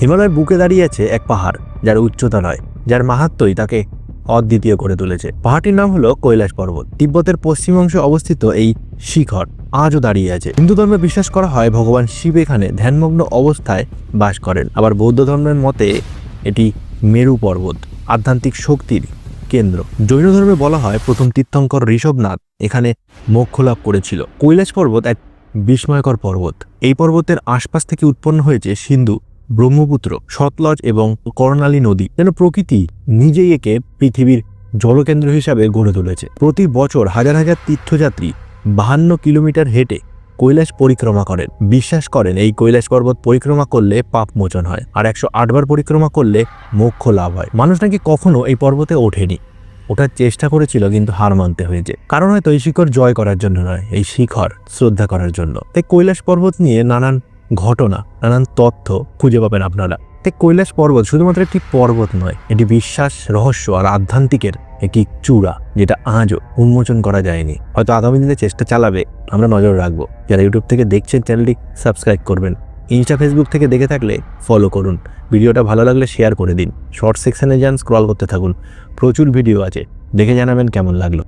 হিমালয়ের বুকে দাঁড়িয়ে আছে এক পাহাড়, যার উচ্চতা নয়, যার মাহাত্ম্যই তাকে অদ্বিতীয় করে তুলেছে। পাহাড়টির নাম হলো কৈলাস পর্বত। তিব্বতের পশ্চিম অংশে অবস্থিত এই শিখর আজও দাঁড়িয়ে আছে। হিন্দু ধর্মে বিশ্বাস করা হয় ভগবান শিব এখানে ধ্যানমগ্ন অবস্থায় বাস করেন। আবার বৌদ্ধ ধর্মের মতে এটি মেরু পর্বত, আধ্যাত্মিক শক্তির কেন্দ্র। জৈন ধর্মে বলা হয় প্রথম তীর্থঙ্কর ঋষভনাথ এখানে মোক্ষ লাভ করেছিল। কৈলাস পর্বত এক বিস্ময়কর পর্বত। এই পর্বতের আশপাশ থেকে উৎপন্ন হয়েছে সিন্ধু, ব্রহ্মপুত্র, সতলজ এবং কর্ণালী নদী। যেন প্রকৃতি নিজেই একে পৃথিবীর জলকেন্দ্র হিসাবে গড়ে তুলেছে। প্রতি বছর হাজার হাজার তীর্থযাত্রী 52 কিলোমিটার হেঁটে কৈলাস পরিক্রমা করেন। বিশ্বাস করেন এই কৈলাস পর্বত পরিক্রমা করলে পাপ মোচন হয়, আর 108 বার পরিক্রমা করলে মোক্ষ লাভ হয়। মানুষ নাকি কখনো এই পর্বতে ওঠেনি, ওঠার চেষ্টা করেছিল কিন্তু হার মানতে হয়েছে। কারণ হয়তো এই শিখর জয় করার জন্য নয়, এই শিখর শ্রদ্ধা করার জন্য। তাই কৈলাস পর্বত নিয়ে নানান ঘটনা, নানান তথ্য খুঁজে পাবেন আপনারা। তাই কৈলাস পর্বত শুধুমাত্র একটি পর্বত নয়, এটি বিশ্বাস, রহস্য আর আধ্যাত্মিকের একটি চূড়া, যেটা আজও উন্মোচন করা যায়নি। হয়তো আগামী দিনে চেষ্টা চালাবে, আমরা নজর রাখবো। যারা ইউটিউব থেকে দেখছেন চ্যানেলটি সাবস্ক্রাইব করবেন, ইনস্টা ফেসবুক থেকে দেখে থাকলে ফলো করুন। ভিডিওটা ভালো লাগলে শেয়ার করে দিন। শর্ট সেকশনে যান, স্ক্রল করতে থাকুন, প্রচুর ভিডিও আছে, দেখে জানাবেন কেমন লাগলো।